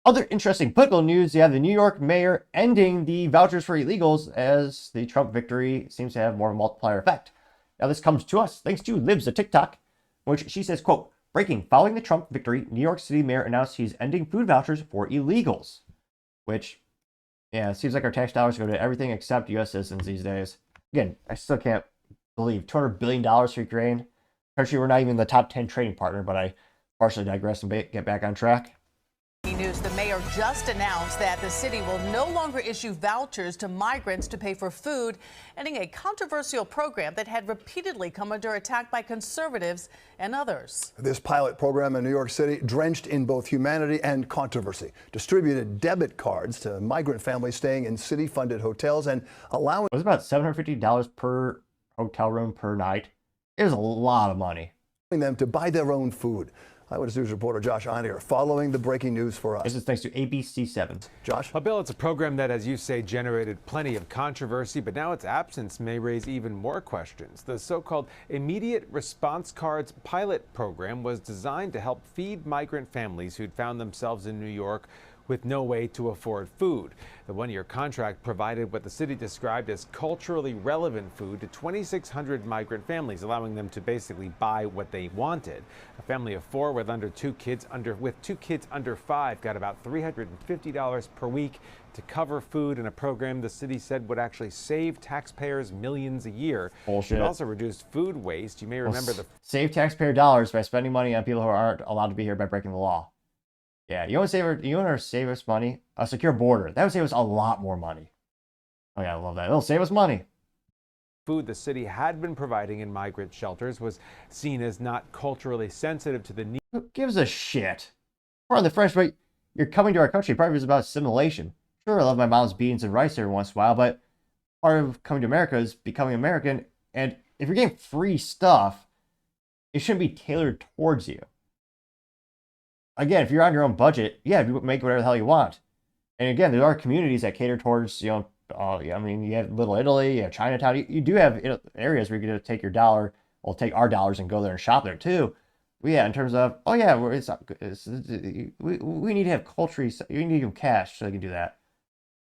Other interesting political news, you have the New York mayor ending the vouchers for illegals as the Trump victory seems to have more of a multiplier effect. Now this comes to us thanks to Libs, a TikTok, which she says, quote, breaking, following the Trump victory, New York City mayor announced he's ending food vouchers for illegals. Which, yeah, it seems like our tax dollars go to everything except U.S. citizens these days. Again, I still can't believe $200 billion for Ukraine. Actually, we're not even the top 10 trading partner, but I partially digress and get back on track. News, the mayor just announced that the city will no longer issue vouchers to migrants to pay for food, ending a controversial program that had repeatedly come under attack by conservatives and others. This pilot program in New York City, drenched in both humanity and controversy, distributed debit cards to migrant families staying in city-funded hotels and allowing... It was about $750 per hotel room per night. It was a lot of money. ...them to buy their own food. Eyewitness News reporter Josh Einier following the breaking news for us. This is thanks to ABC7. Josh? Well, Bill, it's a program that, as you say, generated plenty of controversy, but now its absence may raise even more questions. The so-called Immediate Response Cards pilot program was designed to help feed migrant families who'd found themselves in New York with no way to afford food. The one-year contract provided what the city described as culturally relevant food to 2,600 migrant families, allowing them to basically buy what they wanted. A family of four with two kids under 5 got about $350 per week to cover food in a program the city said would actually save taxpayers millions a year. Bullshit. It also reduced food waste. You may remember save taxpayer dollars by spending money on people who aren't allowed to be here by breaking the law. Yeah, you want to save us money? A secure border. That would save us a lot more money. Oh yeah, I love that. It'll save us money. Food the city had been providing in migrant shelters was seen as not culturally sensitive to the need. Who gives a shit? Pardon the French, but you're coming to our country. Part of it is about assimilation. Sure, I love my mom's beans and rice every once in a while, but part of coming to America is becoming American. And if you're getting free stuff, it shouldn't be tailored towards you. Again, if you're on your own budget, yeah, you make whatever the hell you want. And again, there are communities that cater towards, you have Little Italy, you have Chinatown. You do have areas where you're going to take your dollar, we'll take our dollars and go there and shop there too. But yeah, in terms of, we need to have culture, we need to give them cash so they can do that.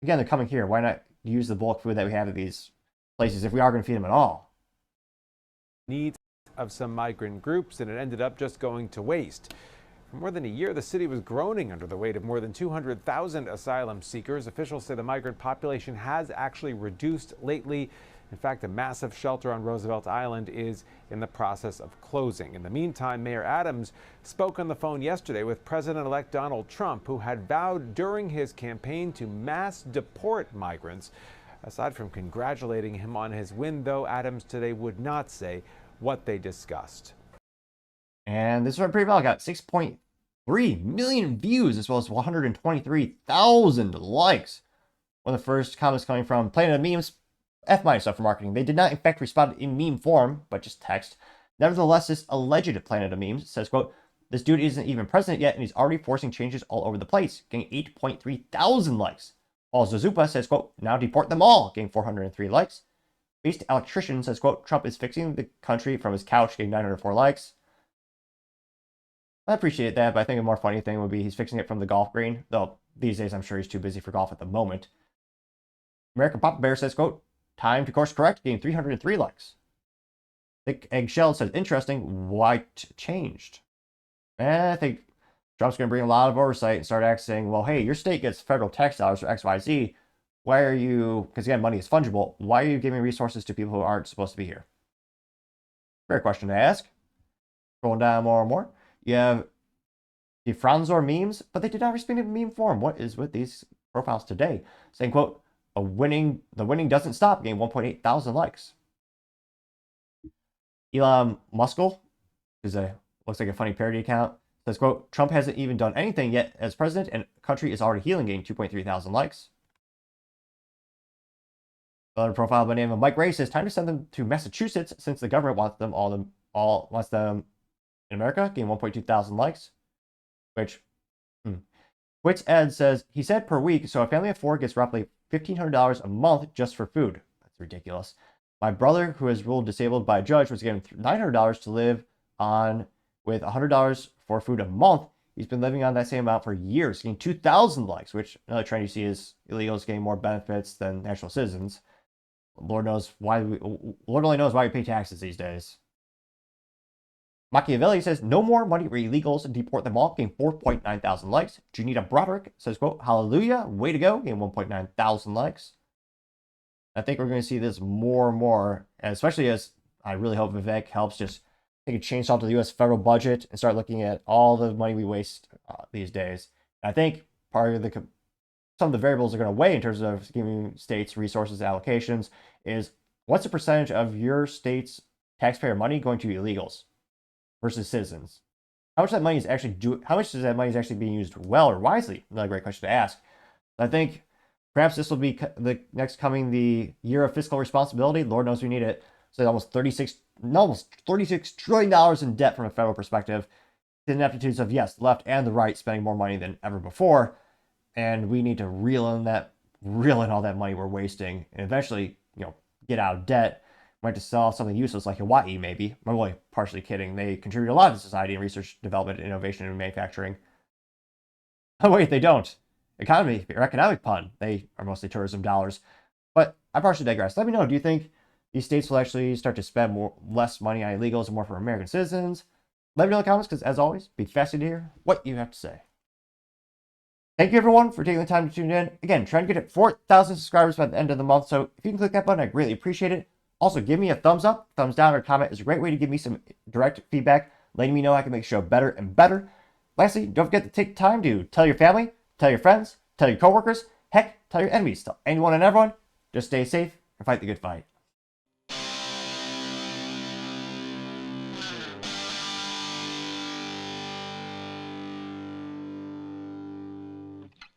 Again, they're coming here. Why not use the bulk food that we have at these places if we are going to feed them at all? Needs of some migrant groups, and it ended up just going to waste. For more than a year, the city was groaning under the weight of more than 200,000 asylum seekers. Officials say the migrant population has actually reduced lately. In fact, a massive shelter on Roosevelt Island is in the process of closing. In the meantime, Mayor Adams spoke on the phone yesterday with President-elect Donald Trump, who had vowed during his campaign to mass deport migrants. Aside from congratulating him on his win, though, Adams today would not say what they discussed. And this one pretty well got 6.3 million views as well as 123,000 likes. One of the first comments coming from Planet of Memes, F my stuff for marketing. They did not in fact respond in meme form, but just text. Nevertheless, this alleged Planet of Memes says, quote, this dude isn't even president yet and he's already forcing changes all over the place, getting 8.3 thousand likes. While Zazupa says, quote, now deport them all, getting 403 likes. Based Electrician says, quote, Trump is fixing the country from his couch, getting 904 likes. I appreciate that, but I think a more funny thing would be he's fixing it from the golf green, though these days I'm sure he's too busy for golf at the moment. American Papa Bear says, quote, time to course correct, getting 303 likes. Thick Eggshell says, interesting, what changed? I think Trump's going to bring a lot of oversight and start asking, well, hey, your state gets federal tax dollars for XYZ. Why are you, because again, money is fungible, why are you giving resources to people who aren't supposed to be here? Fair question to ask. Scrolling down more and more. You have the Franzor memes, but they did not respond in meme form. What is with these profiles today? Saying, quote, the winning doesn't stop, getting 1.8 thousand likes. Elon Muskle, who's looks like a funny parody account, says, quote, Trump hasn't even done anything yet as president and the country is already healing, getting 2.3 thousand likes. Another profile by the name of Mike Ray says, time to send them to Massachusetts since the government wants them wants them in America, getting 1.2 thousand likes. Which, Wits Ed says, he said per week, so a family of four gets roughly $1,500 a month just for food. That's ridiculous. My brother, who is ruled disabled by a judge, was given $900 to live on with $100 for food a month. He's been living on that same amount for years, getting 2,000 likes, which another trend you see is illegals getting more benefits than actual citizens. Lord only knows why we pay taxes these days. Machiavelli says, no more money for illegals and deport them all, getting 4.9 thousand likes. Junita Broderick says, quote, hallelujah, way to go, getting 1.9 thousand likes. I think we're going to see this more and more, especially as I really hope Vivek helps just take a chainsaw to the U.S. federal budget and start looking at all the money we waste these days. I think part of some of the variables are going to weigh in terms of giving states resources allocations is what's the percentage of your state's taxpayer money going to illegals versus citizens? How much of that money is actually being used well or wisely? Another great question to ask. I think perhaps this will be the year of fiscal responsibility. Lord knows we need it. So almost $36 trillion in debt from a federal perspective. The ineptitudes of, yes, the left and the right spending more money than ever before. And we need to reel in all that money we're wasting and eventually, get out of debt. Might have to sell something useless like Hawaii, maybe. I'm only partially kidding. They contribute a lot to society in research, development, innovation, and manufacturing. Oh, wait, they don't. Economic pun. They are mostly tourism dollars. But I partially digress. Let me know, do you think these states will actually start to spend less money on illegals and more for American citizens? Let me know in the comments, because as always, be fascinated to hear what you have to say. Thank you, everyone, for taking the time to tune in. Again, trying to get at 4,000 subscribers by the end of the month, so if you can click that button, I'd greatly appreciate it. Also, give me a thumbs up, thumbs down, or comment is a great way to give me some direct feedback, letting me know I can make the show better and better. Lastly, don't forget to take time to tell your family, tell your friends, tell your coworkers, heck, tell your enemies, tell anyone and everyone. Just stay safe and fight the good fight.